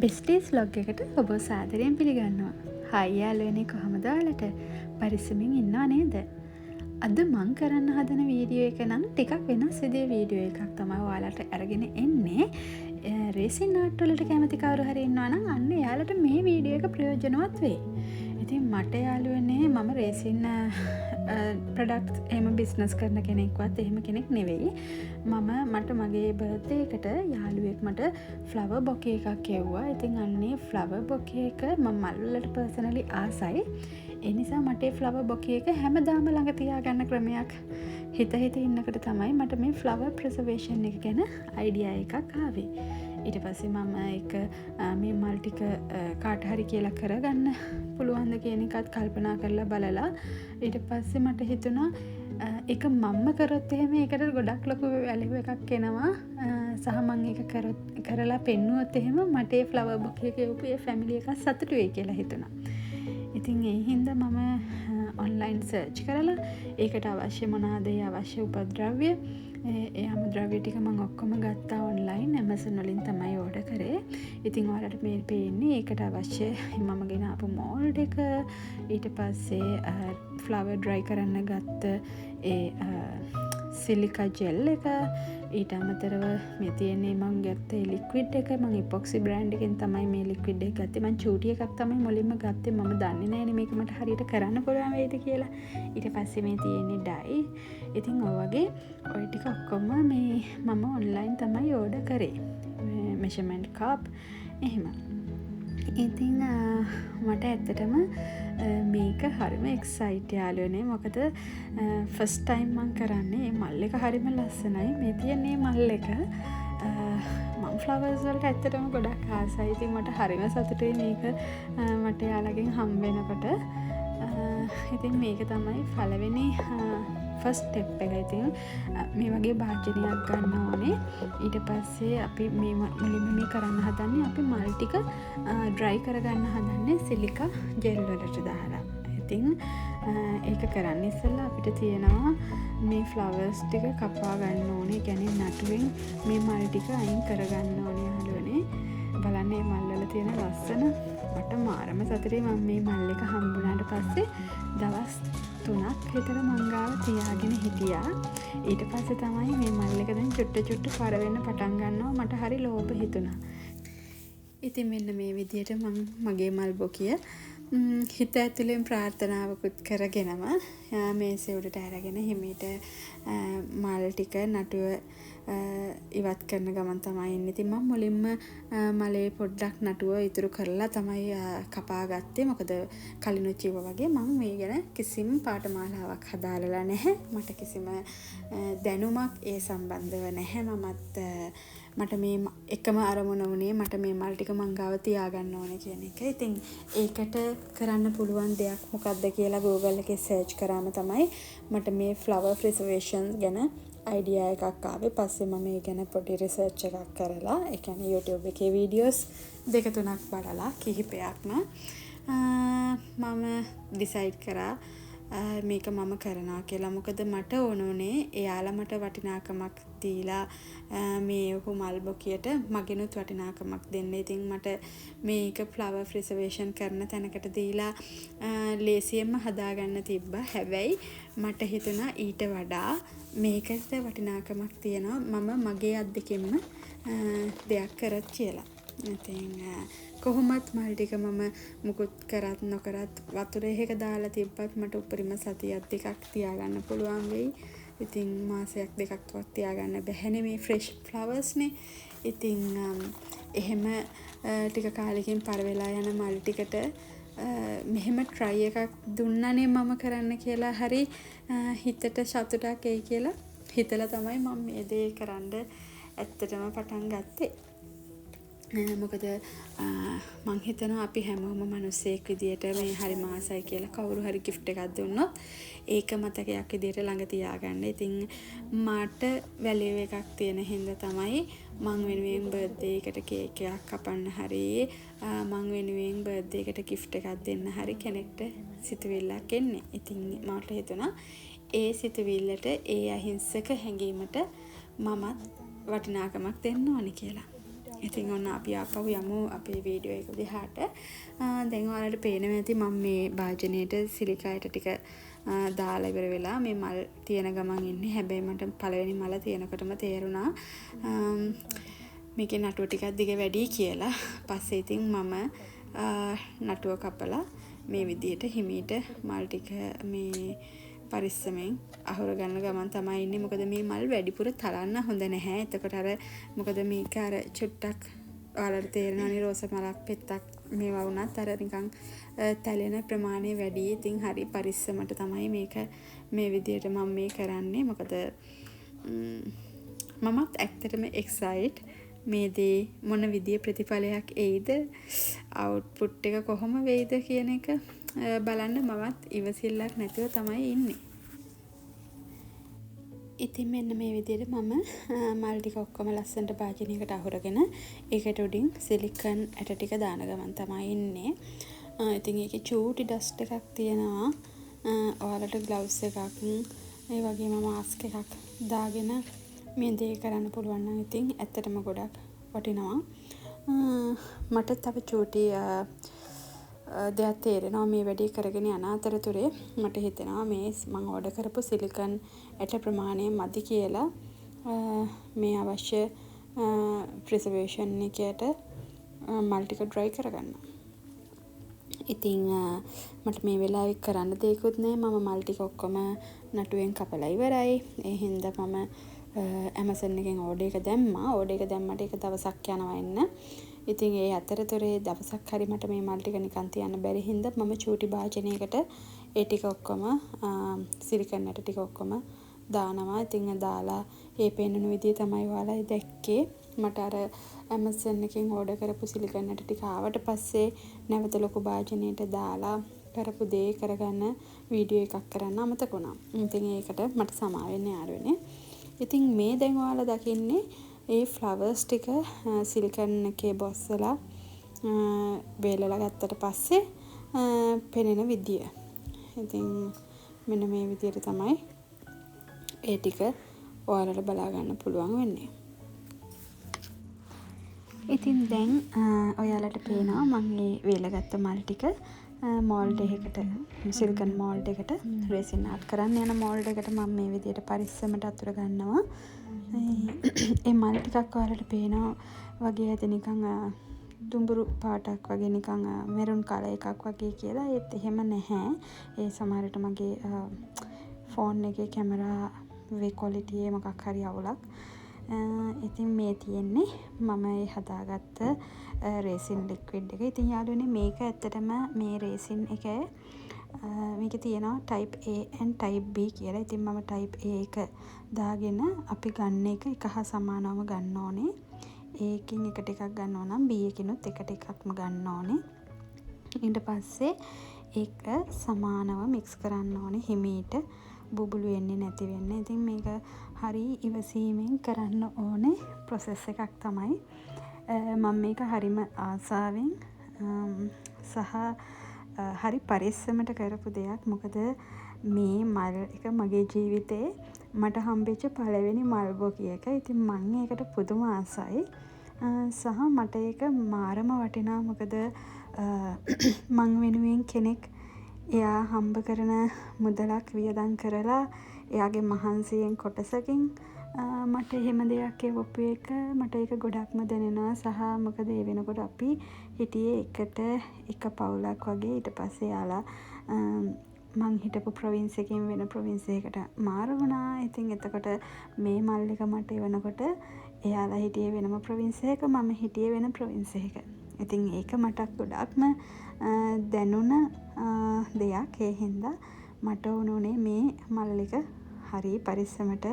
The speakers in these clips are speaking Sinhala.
බෙස්ටීස් ලොග් එකට ඔබ සාදරයෙන් පිළිගන්නවා. හයි යාළුවනේ, කොහමද ඔයාලට? පරිස්සමින් ඉන්නවා නේද? අද මං කරන්න හදන වීඩියෝ එක නම් ටිකක් වෙනස් විදිහේ වීඩියෝ එකක් තමයි ඔයාලට අරගෙන එන්නේ. රේසින් ආර්ට් වලට කැමති කවුරු හරි ඉන්නවා නම් අන්න එයාලට මේ වීඩියෝ එක ප්‍රයෝජනවත් වෙයි. ඉතින් මට යාළුවනේ මම රේසින් ප්‍රොඩක්ට්ස් එහෙම බිස්නස් කරන කෙනෙක්වත් එහෙම කෙනෙක් නෙවෙයි. මට මගේ බර්ත්ඩේ එකට යාළුවෙක් මට ෆ්ලවර් බොකේ එකක් එව්වා. ඉතින් අන්නේ ෆ්ලවර් බොකේ එක මම මල් වලට පර්සනලි ආසයි. ඒ නිසා මට ඒ ෆ්ලවර් බොකේ එක හැමදාම ළඟ තියාගන්න ක්‍රමයක් හිත ඉන්නකොට තමයි මට මේ ෆ්ලවර් ප්‍රිසර්වේෂන් එක ගැන අයිඩියා එකක් ආවේ. ඊට පස්සේ මම ඒක මේ මල් ටික කාට හරි කියලා කරගන්න පුළුවන්ද කියන එකත් කල්පනා කරලා බලලා ඊට පස්සේ මට හිතුණා ඒක මම්ම කරොත් එහෙම ඒකට ගොඩක් ලොකු වැලියු එකක් එනවා. සහ මම ඒක කරලා පෙන්නුවොත් එහෙම මට ඒ ෆ්ලවර් බොකේ එක උපු ඒ ෆැමිලි එක සතුටු වෙයි කියලා හිතුණා. ඉතින් ඒ හින්දා මම ඔන්ලයින් සර්ච් කරලා ඒකට අවශ්‍ය මොනවාද අවශ්‍ය උපද්‍රව්‍ය ඒ අමුද්‍රව්‍ය ටික මම ඔක්කොම ගත්තා ඔන්ලයින් Amazon වලින් තමයි ඕඩර් කරේ. ඉතින් ඔයාලට මේ පේන්නේ ඒකට අවශ්‍ය මම ගෙන ආපු මෝල්ඩ් එක, ඊට පස්සේ ෆ්ලවර් ඩ්‍රයි කරන්න ගත්ත ඒ සිලිකා ජෙල් එක, ඊට අමතරව මේ තියෙන්නේ මම ගත්ත ලික්විඩ් එක. මම ඉපොක්සි බ්‍රෑන්ඩ් එකෙන් තමයි මේ ලික්විඩ් එක ගත්තේ. මම චූටි එකක් තමයි මුලින්ම ගත්තේ. මම දන්නේ නැහැනේ මේක මට හරියට කරන්න පුළුවන් වේද කියලා. ඊට පස්සේ මේ තියෙන්නේ ඩයි. ඉතින් ඔය වගේ ඔය ටික ඔක්කොම මේ මම ඔන්ලයින් තමයි ඕඩර් කරේ. මෙෂර්මන්ට් කප් එහෙම. ඉතින් මට ඇත්තටම මේක හරිම එක්සයිට් යාළුවනේ. මොකද ෆස්ට් ටයිම් මම කරන්නේ. මේ මල් එක හරිම ලස්සනයි. මේ තියෙන්නේ මල් එක මම ෆ්ලවර්ස් වලට ඇත්තටම ගොඩක් ආසයි. ඉතින් මට හරිම සතුටුයි මේක මට යාළුවගෙන් හම්බ වෙනකොට. ඉතින් මේක තමයි පළවෙනි ෆස්ට් ස්ටෙප් එක. ඉතින් මේ වගේ භාජනයක් ගන්න ඕනේ. ඊට පස්සේ අපි මේ මුලින්ම මේ කරන්න හදන්නේ අපි මල් ටික ඩ්‍රයි කරගන්න හදන්නේ සිලිකා ජෙල් වලට දාලා. ඉතින් ඒක කරන්න ඉස්සෙල්ලා අපිට තියෙනවා මේ ෆ්ලවර්ස් ටික කපා ගන්න ඕනේ. කියන්නේ නටුවෙන් මේ මල් ටික අයින් කරගන්න ඕනේ යාළුවනේ. බලන්න මේ මල් වල තියෙන ලස්සන. මට මාරම සතුටුයි මම මේ මල් එක හම්බුනාට පස්සේ දවස් 3ක් විතර මං ගාව තියාගෙන හිටියා. ඊට පස්සේ තමයි මේ මල් එක දැන් චුට්ට පර වෙන්න පටන් ගන්නවා. මට හරි ලෝභ හිතුණා. ඉතින් මෙන්න මේ විදියට මං මගේ මල් බොකිය හිත ඇතුලෙන් ප්‍රාර්ථනාවකුත් කරගෙනම මේසේ උඩට අරගෙන හිමීට මල් ටික නටුව ඉවත් කරන ගමන් තමයි ඉන්නේ. ඉතින් මම මුලින්ම මලේ පොඩ්ඩක් නටුව ඉතුරු කරලා තමයි කපා ගත්තේ. මොකද කලිනුත් කිව්වා වගේ මම මේ ගැන කිසිම පාඨමාලාවක් හදාලා නැහැ. මට කිසිම දැනුමක් ඒ සම්බන්ධව නැහැ. මට මේ එකම අරමුණ වුණේ මට මේ මල් ටික මං ගාව තියාගන්න ඕනේ කියන එක. ඉතින් ඒකට කරන්න පුළුවන් දෙයක් මොකක්ද කියලා Google එකේ සර්ච් කරාම තමයි මට මේ ෆ්ලවර් ප්‍රිසර්වේෂන් ගැන අයිඩියා එකක් ආවේ. පස්සේ මම මේ ගැන පොඩි රිසර්ච් එකක් කරලා, ඒ කියන්නේ YouTube එකේ වීඩියෝස් 2-3ක් බලලා කිහිපයක්ම මම ඩිසයිඩ් කරා මේක මම කරනවා කියලා. මොකද මට ඕනුනේ එයාලා මට වටිනාකමක් දීලා මේ මල් බොකියට මගෙනුත් වටිනාකමක් දෙන්න. ඉතින් මට මේක ෆ්ලවර් ප්‍රිසර්වේෂන් කරන තැනකට දීලා ලේසියෙන්ම හදාගන්න තිබ්බා. හැබැයි මට හිතුණා ඊට වඩා මේකට වටිනාකමක් තියෙනවා මම මගේ අත්දැකීම්ම දෙයක් කරත් කියලා. ඉතින් කොහොමත් මල් ටික මම මුකුත් කරත් නොකරත් වතුරේ එක දාලා තිබ්බත් මට උපරිම සතියක් දෙකක් තියාගන්න පුළුවන් වෙයි. ඉතින් මාසයක් දෙකක්වත් තියාගන්න බැහැනේ මේ ෆ්‍රෙෂ් ෆ්ලවර්ස්නේ. ඉතින් එහෙම ටික කාලෙකින් පර වෙලා යන මල් ටිකට මෙහෙම try එකක් දුන්නානේ මම කරන්න කියලා හරි හිතට සතුටක් එයි කියලා හිතලා තමයි මම මේ දේ කරන්න ඇත්තටම පටන් ගත්තේ. මොකද මං හිතනවා අපි හැමෝම මිනිස්සෙක් විදියට මේ හරි මාසයි කියලා කවුරු හරි gift එකක් දුන්නොත් ඒක මතකයක් විදියට ළඟ තියාගන්න. ඉතින් මට වැලියු එකක් තියෙන හින්දා තමයි මං වෙනුවෙන් බර්ත්ඩේ එකට කේක් එකක් කපන්න හරි මං වෙනුවෙන් බර්ත්ඩේ එකට gift එකක් දෙන්න හරි කෙනෙක්ට සිතුවිල්ලක් එන්නේ. ඉතින් මට හිතුණා ඒ සිතුවිල්ලට ඒ අහිංසක හැඟීමට මමත් වටිනාකමක් දෙන්න ඕනි කියලා. ඉතින් ඔන්න අපි ආපහු යමු අපේ වීඩියෝ එක දිහාට. දැන් ඔයාලට පේනවා ඇති මම මේ භාජනයේට සිලිකායට ටික දාලා ඉවර වෙලා මේ මල් තියෙන ගමන් ඉන්නේ. හැබැයි මට පළවෙනි මල තියෙනකොටම තේරුණා මේකේ නටුව ටිකක් දිග වැඩි කියලා. පස්සේ ඉතින් මම නටුව කපලා මේ විදිහට හිමීට මල් ටික මේ පරිස්සමෙන් අහුර ගන්න ගමන් තමයි ඉන්නේ. මොකද මේ මල් වැඩිපුර තලන්න හොඳ නැහැ. එතකොට අර මොකද මේක අර චුට්ටක් ඔයාලට තේරෙනවනේ රෝස මලක් පෙත්තක් මේවා වුණත් අර නිකන් තැලෙන ප්‍රමාණය වැඩි. ඉතින් හරි පරිස්සමට තමයි මේක මේ විදිහට මම මේ කරන්නේ. මොකද මමත් ඇත්තටම එක්සයිට් මේ දේ මොන විදිය ප්‍රතිඵලයක් එයිද අවුට්පුට් එක කොහොම වෙයිද කියන එක බලන්න මමත් ඉවසිල්ලක් නැතිව තමයි ඉන්නේ. ඉතින් මෙන්න මේ විදිහට මම මල් ටික ඔක්කොම ලස්සනට භාජනයකට අහුරගෙන ඒකට උඩින් සිලිකන් ඇට ටික දාන ගමන් තමයි ඉන්නේ. ඉතින් ඒකේ චූටි ඩස්ට් එකක් තියෙනවා. ඔයාලට ග්ලව්ස් එකක් ඒ වගේම මාස්ක් එකක් දාගෙන මේ දේ කරන්න පුළුවන් නම් ඉතින් ඇත්තටම ගොඩක් වටිනවා. මට තව චූටි දෙයක් තේරෙනවා මේ වැඩේ කරගෙන යන අතරතුරේ මට හිතෙනවා මේ මම ඕඩර් කරපු සිලිකන් ඇට ප්‍රමාණය මදි කියලා මේ අවශ්‍ය ප්‍රිසර්වේෂන් එකකට මල් ටික ඩ්‍රයි කරගන්න. ඉතින් මට මේ වෙලාවේ කරන්න දෙයක්වත් නැහැ. මම මල් ටික ඔක්කොම නටුවෙන් කපලා ඉවරයි. ඒ හින්දා මම Amazon එකෙන් ඕඩර් එක දැම්මා. ඕඩර් එක දැම්මට ඒක දවසක් යනවා එන්න. ඉතින් ඒ අතරතුරේ දවසක් හරි මට මේ මල් ටික නිකන් තියන්න බැරි හින්දා මම චූටි භාජනයකට ඒ ටික ඔක්කොම සිලිකන් ඇට ටික ඔක්කොම දානවා. ඉතින් දාලා ඒ පෙන්නන විදිය තමයි ඔයාලා දැක්කේ. මට අර Amazon එකෙන් ඕඩර් කරපු සිලිකන් ඇට ටික ආවට පස්සේ නැවත ලොකු භාජනයට දාලා කරපු දේ කරගන්න වීඩියෝ එකක් කරන්න අමතක වුණා. ඉතින් ඒකට මට සමා වෙන්න යාළුවනේ. ඉතින් මේ දැන් ඔයාලා දකින්නේ ඒ ෆ්ලවර්ස් ටික සිලිකන් එකේ බොස්සලා වේලලා ගත්තට පස්සේ පෙනෙන විදිය. ඉතින් මෙන්න මේ විදියට තමයි ඒ ටික ඔයාලට බලා ගන්න පුළුවන් වෙන්නේ. ඉතින් දැන් ඔයාලට පේනවා මම මේ වේලගත්ත මල් ටික මෝල්ඩ් එකකට සිලිකන් මෝල්ඩ් එකට රේසින් ආට් කරන්න යන මෝල්ඩ් එකට මම මේ විදියට පරිස්සමට අතුර ගන්නවා. ඒ මල් ටිකක් ඔයාලට පේනවා වගේ ඇති නිකන් දුඹුරු පාටක් වගේ නිකන් මෙරුන් කලර් එකක් වගේ කියලා. ඒත් එහෙම නැහැ. ඒ සමහරට මගේ ෆෝන් එකේ කැමරා වේ ක්වොලිටි එක මොකක් හරි අවුලක්. ඉතින් මේ තියෙන්නේ මම ඒ හදාගත්ත රේසින් ලික්විඩ් එක. ඉතින් යාළුවනේ මේක ඇත්තටම මේ රේසින් එක මේකේ තියෙනවා type A and type B කියලා. ඉතින් මම type A එක දාගෙන අපි ගන්න එක හා සමානවම ගන්න ඕනේ. ඒකින් එක ටිකක් ගන්නවා නම් B එකිනුත් එක ටිකක්ම ගන්න ඕනේ. ඊට පස්සේ ඒක සමානව මික්ස් කරන්න ඕනේ හිමීට බුබුලු වෙන්නේ නැති වෙන්න. ඉතින් මේක හරි ඉවසීමෙන් කරන්න ඕනේ ප්‍රොසෙස් එකක් තමයි. මම මේක හරිම ආසාවෙන් සහ හරි පරිස්සමට කරපු දෙයක්. මොකද මේ මල් එක මගේ ජීවිතේ මට හම්බෙච්ච පළවෙනි මල් බොකි එක. ඉතින් මම ඒකට පුදුම ආසයි. සහ මට ඒක මාරම වටිනා. මොකද මං වෙනුවෙන් කෙනෙක් එයා හම්බ කරන මුදලක් වියදම් කරලා එයාගේ මහන්සියෙන් කොටසකින් මට එහෙම දෙයක් එවපු එක මට ඒක ගොඩක්ම දැනෙනවා. සහ මොකද ඒ වෙනකොට අපි හිටියේ එකට එක පවුලක් වගේ. ඊට පස්සේ යාලා මං හිටපු ප්‍රොවින්ස් එකෙන් වෙන ප්‍රොවින්ස් එකකට මාරු වුණා. ඉතින් එතකොට මේ මල් එක මට එවනකොට එයාලා හිටියේ වෙනම ප්‍රොවින්ස් එකක, මම හිටියේ වෙන ප්‍රොවින්ස් එකක. ඉතින් ඒක මට ගොඩක්ම දැනුණ දෙයක්. ඒ හින්දා මට උනේ මේ මල් එක හරි පරිස්සමට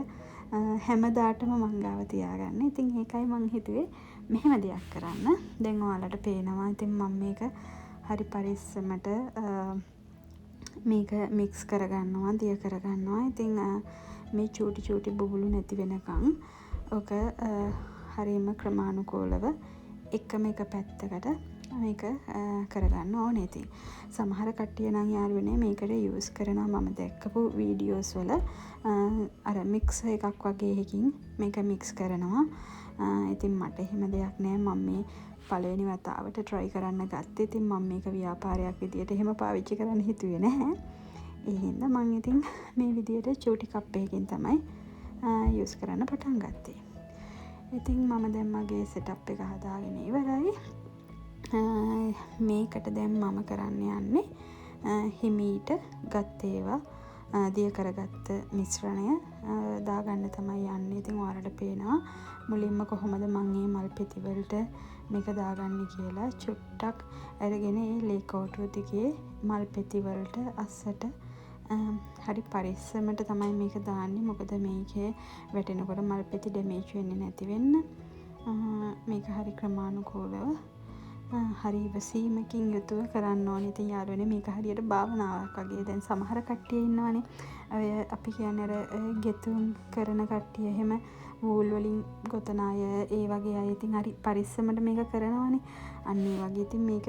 හැමදාටම මං ගාව තියාගන්න. ඉතින් ඒකයි මං හිතුවේ මෙහෙම දෙයක් කරන්න. දැන් ඔයාලට පේනවා. ඉතින් මම මේක හරි පරිස්සමට මේක මික්ස් කරගන්නවා, දිය කරගන්නවා. ඉතින් මේ චූටි බුබුලු නැති වෙනකන් ඔක හරිම ක්‍රමානුකූලව එකම එක පැත්තකට මේක කරගන්න ඕනේ. ඉතින් සමහර කට්ටිය නම් යාළුවනේ මේකට යූස් කරනවා මම දැක්කපු වීඩියෝස් වල අර මික්සර් එකක් වගේ එකකින් මේක මික්ස් කරනවා. ඉතින් මට එහෙම දෙයක් නෑ. මම මේ පළවෙනි වතාවට try කරන්න ගත්තේ. ඉතින් මම මේක ව්‍යාපාරයක් විදියට එහෙම පාවිච්චි කරන්න හිතුවේ නැහැ. ඒ හින්දා මම ඉතින් මේ විදියට චූටි කප් එකකින් තමයි යූස් කරන්න පටන් ගත්තේ. ඉතින් මම දැන් මගේ සෙටප් එක හදාගෙන ඉවරයි. මේකට දැන් මම කරන්න යන්නේ හිමීට ගත්ත ඒවා දිය කරගත්ත මිශ්‍රණය දාගන්න තමයි යන්නේ. ඉතින් ඔයාලට පේනවා මුලින්ම කොහොමද මම මේ මල් පෙති වලට මේක දාගන්නේ කියලා. චුට්ටක් අරගෙන ඒ ලේ කෝටුව දිගේ මල් පෙති වලට අස්සට හරි පරිස්සමට තමයි මේක දාන්නේ. මොකද මේකේ වැටෙනකොට මල් පෙති ඩැමේජ් වෙන්නේ නැති වෙන්න. මේක හරි ක්‍රමානුකූලව හරි ඉවසීමකින් යුතුව කරන්න ඕනේ. ඉතින් යාළුවනේ මේක හරියට භාවනාවක් වගේ. දැන් සමහර කට්ටිය ඉන්නවනේ. අපි කියන්නේ අර ගෙතුම් කරන කට්ටිය එහෙම වූල් වලින් ගොතන අය, ඒ වගේ අය ඉතින් හරි පරිස්සමට මේක කරනවනේ. අන්න ඒ වගේ ඉතින් මේක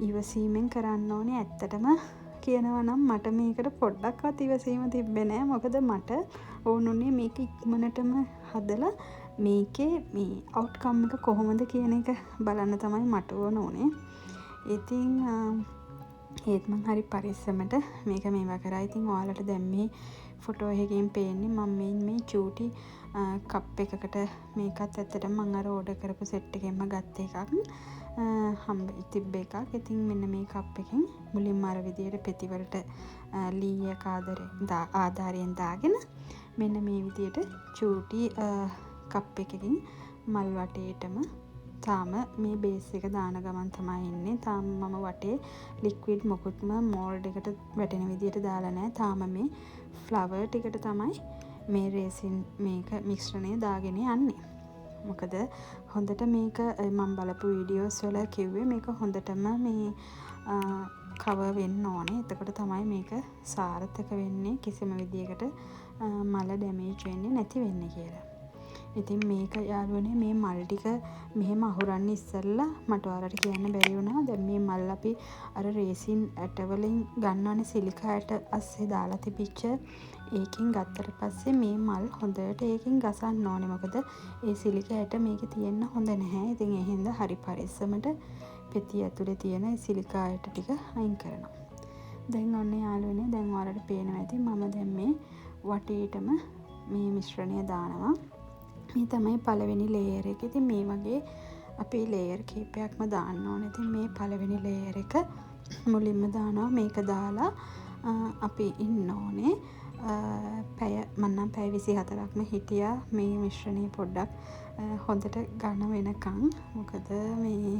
ඉවසීමෙන් කරන්න ඕනේ. ඇත්තටම කියනවා නම් මට මේකට පොඩ්ඩක්වත් ඉවසීම තිබ්බේ නෑ. මොකද මට ඕනුනේ මේක ඉක්මනටම හදලා මේකේ මේ අවුට්කම් එක කොහොමද කියන එක බලන්න තමයි මට ඕනේ. ඉතින් ඒත් මං හරි පරිස්සමට මේක මේවා කරා. ඉතින් ඔයාලට දැන් මේ ෆොටෝ එකකින් පේන්නේ මම මේ චූටි කප් එකකට මේකත් ඇත්තටම මං අර ඕඩර් කරපු සෙට් එකෙන්ම ගත්ත එකක්. හම්බ තිබ්බ එකක්. ඉතින් මෙන්න මේ කප් එකෙන් මුලින්ම අර විදියට පෙති වලට ලීයක් ආධාරයෙන් දාගෙන මෙන්න මේ විදියට චූටි කප් එකකින් මල් වටේටම තාම මේ බේස් එක දාන ගමන් තමයි ඉන්නේ. තාම මම වටේ ලික්විඩ් මොකුත්ම මෝල්ඩ් එකට වැටෙන විදියට දාලා නැහැ. තාම මේ ෆ්ලවර් ටිකට තමයි මේ රේසින් මේක මිශ්‍රණය දාගෙන යන්නේ. මොකද හොඳට මේක මම බලපු වීඩියෝස් වල කිව්වේ මේක හොඳටම මේ කවර් වෙන්න ඕනේ. එතකොට තමයි මේක සාර්ථක වෙන්නේ. කිසිම විදියකට මල ඩැමේජ් වෙන්නේ නැති වෙන්නේ කියලා. ඉතින් මේක යාළුවනේ මේ මල් ටික මෙහෙම අහුරන්න ඉස්සෙල්ලා මට ඔයාලට කියන්න බැරි වුණා. දැන් මේ මල් අපි අර රේසින් ඇට වලින් ගන්නවනේ සිලිකා ඇට අස්සේ දාලා තිබිච්ච ඒකෙන් ගත්තට පස්සේ මේ මල් හොඳට ඒකෙන් ගසන්න ඕනේ. මොකද ඒ සිලිකා ඇට මේකේ තියෙන්න හොඳ නැහැ. ඉතින් ඒ හින්දා හරි පරිස්සමට පෙති ඇතුලේ තියෙන සිලිකා ඇට ටික අයින් කරනවා. දැන් ඔන්න යාළුවනේ දැන් ඔයාලට පේනවා ඇති මම දැන් මේ වටේටම මේ මිශ්‍රණය දානවා. මේ තමයි පළවෙනි ලේයර් එක. ඉතින් මේ වගේ අපි ලේයර් කීපයක්ම දාන්න ඕනේ. ඉතින් මේ පළවෙනි ලේයර් එක මුලින්ම දානවා. මේක දාලා අපි ඉන්න ඕනේ පැය මන්නම් පැය 24ක්ම හිටියා මේ මිශ්‍රණය පොඩ්ඩක් හොඳට ඝන වෙනකන්. මොකද මේ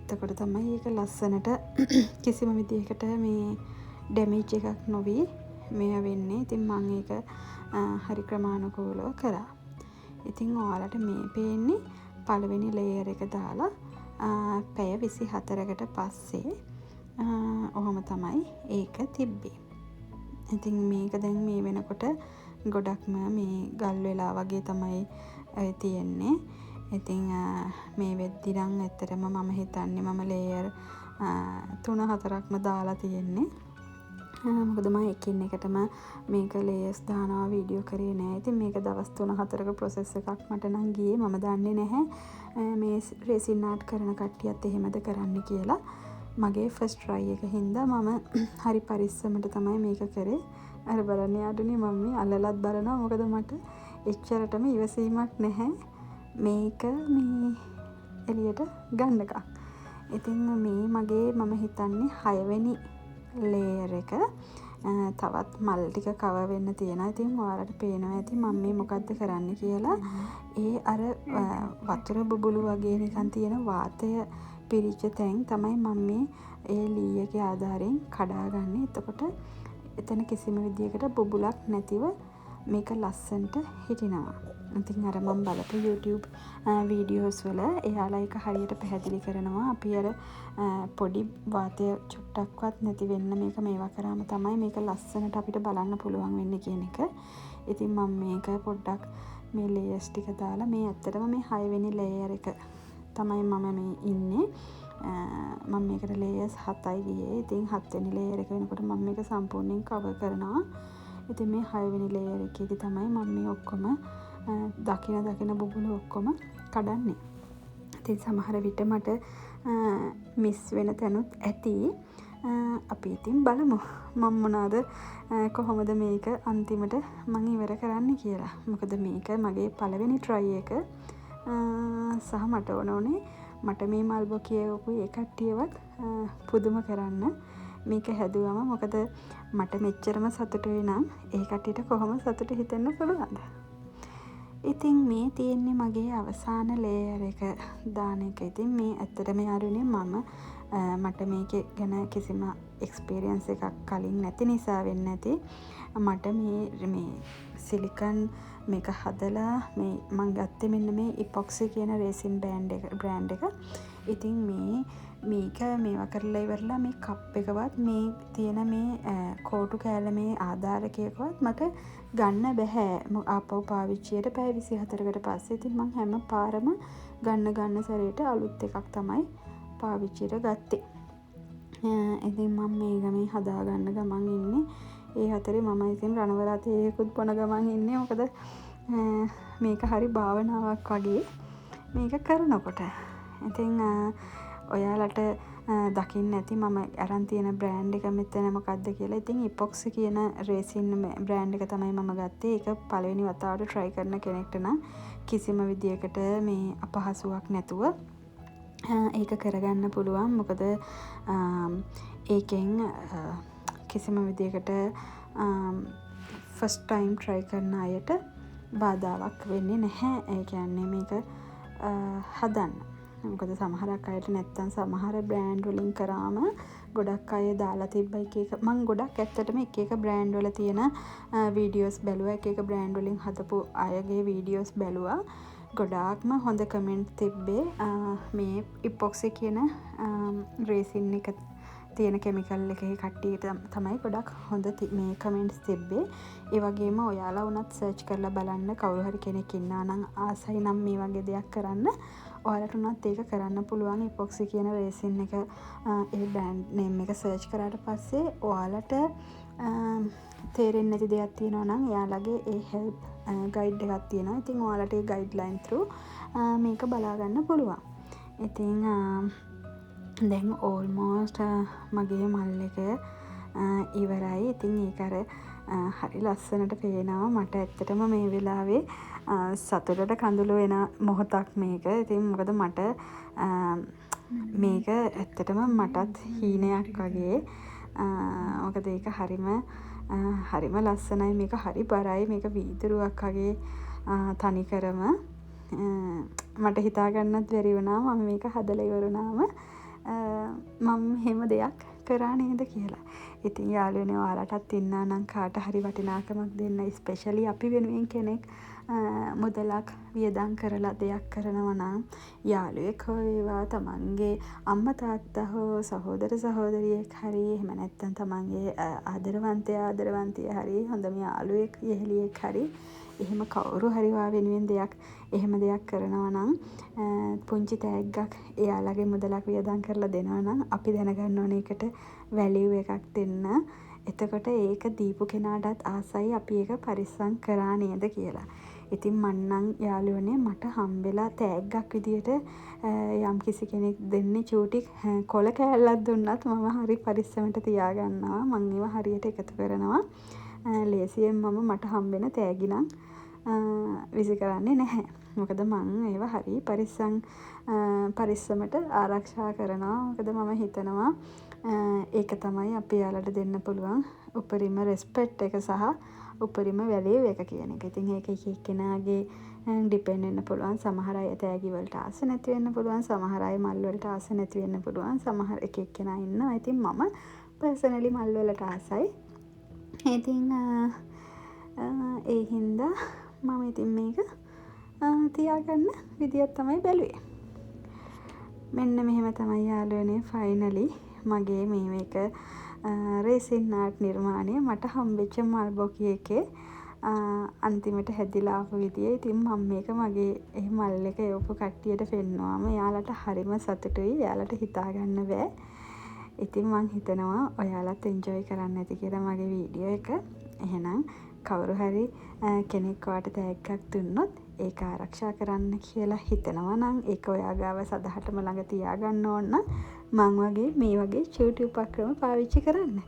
එතකොට තමයි ඒක ලස්සනට කිසිම විදිහකට මේ ඩැමේජ් එකක් නොවි මේ වෙන්නේ. ඉතින් මම ඒක හරි ක්‍රමානුකූලව කරා. ඉතින් ඔයාලට මේ පේන්නේ පළවෙනි ලේයර් එක දාලා පැය 24කට පස්සේ ඔහොම තමයි ඒක තිබ්බේ. ඉතින් මේක දැන් මේ වෙනකොට ගොඩක්ම මේ ගල් වෙලා වගේ තමයි තියෙන්නේ. ඉතින් මේ වෙද්දි නම් ඇත්තටම මම හිතන්නේ මම ලේයර් 3-4ක්ම දාලා තියෙන්නේ. මොකද මම එකින් එකටම මේක ලේයර්ස් දානවා වීඩියෝ කරේ නෑ. ඉතින් මේක දවස් 3-4ක ප්‍රොසෙස් එකක් මට නම් ගියේ. මම දන්නේ නැහැ මේ රේසින් ආර්ට් කරන කට්ටියත් එහෙමද කරන්න කියලා. මගේ ෆස්ට් ට්‍රයි එක හින්දා මම හරි පරිස්සමට තමයි මේක කරේ. අර බලන්න යාළුවනේ මම මේ අල්ලලත් බලනවා. මොකද මට එච්චරටම ඉවසීමක් නැහැ මේක මේ එළියට ගන්නකම්. ඉතින් මේ මගේ මම හිතන්නේ 6 වෙනි ලේයර් එක තවත් මල් ටික කවර් වෙන්න තියෙනවා. ඉතින් ඔයාලට පේනවා ඇති මම මේ මොකද්ද කරන්න කියලා. ඒ අර වතුර බුබුලු වගේ නිකන් තියෙන වාතය පිරිච්ච තැන් තමයි මම මේ ඒ ලී එකේ ආධාරයෙන් කඩාගන්නේ. එතකොට එතන කිසිම විදියකට බුබුලක් නැතිව මේක ලස්සනට හිටිනවා. ඉතින් අර මම බලපු YouTube වීඩියෝස් වල එයාලා ඒක හරියට පැහැදිලි කරනවා. අපි අර පොඩි වාතය චුට්ටක්වත් නැති වෙන්න මේක මේවා කරාම තමයි මේක ලස්සනට අපිට බලන්න පුළුවන් වෙන්නේ කියන එක. ඉතින් මම මේක පොඩ්ඩක් මේ ලේයර්ස් ටික දාලා මේ ඇත්තටම මේ 6 වෙනි ලේයර් එක තමයි මම මේ ඉන්නේ. මම මේකට ලේයර්ස් 7යි ගියේ. ඉතින් 7 වෙනි ලේයර් එක වෙනකොට මම මේක සම්පූර්ණයෙන් කවර් කරනවා. ඉතින් මේ 6 වෙනි ලේයර් එකේදී තමයි මම මේ ඔක්කොම දකින බුබුලු ඔක්කොම කඩන්නේ. ඉතින් සමහර විට මට මිස් වෙන තැනුත් ඇති. අපි ඉතින් බලමු මම මොනවද කොහොමද මේක අන්තිමට මං ඉවර කරන්න කියලා. මොකද මේක මගේ පළවෙනි try එක. සහ මට ඕනේ මට මේ මල්බෝ කියවපු ඒ කට්ටියවත් පුදුම කරන්න මේක හැදුවම. මොකද මට මෙච්චරම සතුටුයි නම් ඒ කට්ටියට කොහොම සතුට හිතෙන්න පුළුවන්ද? ඉතින් මේ තියෙන්නේ මගේ අවසාන ලේයර් එක දාන එක. ඉතින් මේ ඇත්තටම යාළුවනේ මට මේක ගැන කිසිම එක්ස්පීරියන්ස් එකක් කලින් නැති නිසා වෙන්න ඇති. මට මේ සිලිකන් මේක හදලා මං ගත්තේ මෙන්න මේ ඉපොක්සි කියන රේසින් බ්‍රෑන්ඩ් එක. ඉතින් මේක මේවා කරලා ඉවරලා මේ කප් එකවත් මේ තියෙන මේ කෝටු කෑල්ල මේ ආධාරකයකවත් මට ගන්න බැහැ. ආපහු පාවිච්චියට පැය 24කට පස්සේ. ඉතින් මං හැම පාරම ගන්න සැරේට අලුත් එකක් තමයි පාවිච්චියට ගත්තේ. ඉතින් මම මේක මේ හදාගන්න ගමන් ඉන්නේ. ඒ අතරේ මම ඉතින් රණවරතේකුත් බොන ගමන් ඉන්නේ. මොකද මේක හරි භාවනාවක් වගේ මේක කරනකොට. ඉතින් ඔයාලට දකින්න ඇති මම අරන් තියෙන බ්‍රෑන්ඩ් එක මෙතන මොකක්ද කියලා. ඉතින් ඉපොක්සි කියන රේසින් බ්‍රෑන්ඩ් එක තමයි මම ගත්තේ. ඒක පළවෙනි වතාවට try කරන කෙනෙක්ට නම් කිසිම විදියකට මේ අපහසුාවක් නැතුව ඒක කරගන්න පුළුවන්. මොකද ඒකෙන් කිසිම විදියකට ෆස්ට් ටයිම් try කරන අයට බාධාවක් වෙන්නේ නැහැ. ඒ කියන්නේ මේක හදන්න. මොකද සමහරක් අයට නැත්තම් සමහර බ්‍රෑන්ඩ් වලින් කරාම ගොඩක් අය දාලා තිබ්බ එක මං ගොඩක් ඇත්තටම එක බ්‍රෑන්ඩ් වල තියෙන වීඩියෝස් බැලුවා. එක බ්‍රෑන්ඩ් වලින් හදපු අයගේ වීඩියෝස් බැලුවා. ගොඩාක්ම හොඳ කමෙන්ට් තිබ්බේ මේ ඉපොක්සි කියන රේසින් එක තියෙන කෙමිකල් එකේ කට්ටියට තමයි ගොඩක් හොඳ මේ කමෙන්ට්ස් තිබ්බේ. ඒ වගේම ඔයාලා වුණත් සර්ච් කරලා බලන්න කවුරු හරි කෙනෙක් ඉන්නවා නම් ආසයි නම් මේ වගේ දෙයක් කරන්න. ඔයාලට උනත් ඒක කරන්න පුළුවන්. ඉපොක්සි කියන රේසින් එක ඒ බ්‍රෑන්ඩ් නේම් එක සර්ච් කරාට පස්සේ ඔයාලට තේරෙන්නේ නැති දෙයක් තියෙනවා නම් එයාලගේ ඒ හෙල්ප් ගයිඩ් එකක් තියෙනවා. ඉතින් ඔයාලට ඒ ගයිඩ්ලයින් through මේක බලා ගන්න පුළුවන්. ඉතින් දැන් ඕල්මෝස්ට් මගේ මල් එක ඉවරයි. ඉතින් ඒක අර හරි ලස්සනට පේනවා. මට ඇත්තටම මේ වෙලාවේ සතුටට කඳුළු වෙන මොහොතක් මේක. ඉතින් මොකද මට මේක ඇත්තටම මටත් හීනයක් වගේ. මොකද ඒක හරිම ලස්සනයි. මේක හරි බරයි. මේක වීදුරුවක් වගේ තනිකරම මට හිතා ගන්නත් බැරි වුණා මම මේක හදලා ඉවරුණාම මම එහෙම දෙයක් කරා නේද කියලා. ඉතින් යාළුවනේ ඔයාලටත් ඉන්නා නම් කාට හරි වටිනාකමක් දෙන්න, ස්පෙෂලි අපි වෙනුවෙන් කෙනෙක් මුදලක් වියදම් කරලා දෙයක් කරනවා නම් යාළුවෙක් හෝ වේවා, තමන්ගේ අම්මා තාත්තා හෝ සහෝදර සහෝදරියෙක් හරි, එහෙම නැත්නම් තමන්ගේ ආදරවන්තයා හරි, හොඳම යාළුවෙක් යෙහෙලියෙක් හරි, එහෙම කවුරු හරි වා වෙනුවෙන් එහෙම දෙයක් කරනවා නම් පුංචි තෑග්ගක් එයාලගේ මුදලක් වියදම් කරලා දෙනවා නම් අපි දැනගන්න ඕනේ ඒකට වැලියු එකක් දෙන්න. එතකොට ඒක දීපු කෙනාටත් ආසයි අපි ඒක පරිස්සම් කරා නේද කියලා. ඉතින් මන්නම් යාළුවනේ මට හම්බෙලා තෑග්ගක් විදියට යම් කිසි කෙනෙක් දෙන්නේ චූටි කොළ කෑල්ලක් දුන්නත් මම හරි පරිස්සමට තියාගන්නවා. මං ඒවා හරියට එකතු කරනවා. ලේසියෙන් මට හම්බෙන තෑගි නම් විසි කරන්නේ නැහැ. මොකද මං ඒවා හරි පරිස්සමට ආරක්ෂා කරනවා. මොකද මම හිතනවා ඒක තමයි අපි යාළුවට දෙන්න පුළුවන් උපරිම රෙස්පෙක්ට් එක සහ උපරිම වැලියු එක කියන එක. ඉතින් ඒක එක එක්කෙනාගේ ඩිපෙන්ඩ් වෙන්න පුළුවන්. සමහර අය තෑගි වලට ආස නැති වෙන්න පුළුවන්. සමහර අය මල් වලට ආස නැති වෙන්න පුළුවන්. සමහර එක එක්කෙනා ඉන්නවා. ඉතින් මම පර්සනලි මල් වලට ආසයි. ඉතින් ඒ හින්දා මම ඉතින් මේක තියාගන්න විදියක් තමයි බැලුවේ. මෙන්න මෙහෙම තමයි යාළුවනේ ෆයිනලි මගේ මේක රේසින් ආර්ට් නිර්මාණය මට හම්බෙච්ච මල්බොකි එකේ අන්තිමට හැදිලා ආපු විදිය. ඉතින් මම මේක මගේ ඒ මල් එක යවපු කට්ටියට පෙන්නුවාම යාළුවට හරිම සතුටුයි. යාළුවට හිතා ගන්න බෑ. ඉතින් මං හිතනවා ඔයාලත් එන්ජොයි කරන්න ඇති කියලා මගේ වීඩියෝ එක. එහෙනම් කවුරු හරි කෙනෙක් ඔයාට තෑග්ගක් දුන්නොත් ඒක ආරක්ෂා කරන්න කියලා හිතනවා නම් ඒක ඔයා ගාව සදහටම ළඟ තියාගන්න ඕන නම් මං වගේ මේ වගේ චූටි උපක්‍රම පාවිච්චි කරන්න.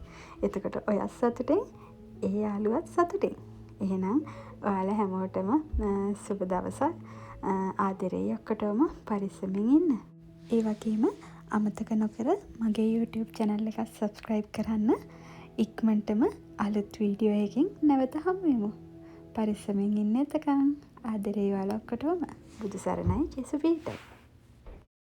එතකොට ඔයත් සතුටින් ඒ යාළුවත් සතුටින්. එහෙනම් ඔයාලා හැමෝටම සුබ දවසක්. ආදරේ ඔක්කොටම පරිස්සමින් ඉන්න. ඒ වගේම අමතක නොකර මගේ YouTube channel එක subscribe කරන්න. ඉක්මනටම අලුත් වීඩියෝ එකකින් නැවත හමු වෙමු. පරිස්සමින් ඉන්න එතකන්. ආදරේ ඔයාලා ඔක්කොටම. බුදු සරණයි ජේසුස් වහන්සේ.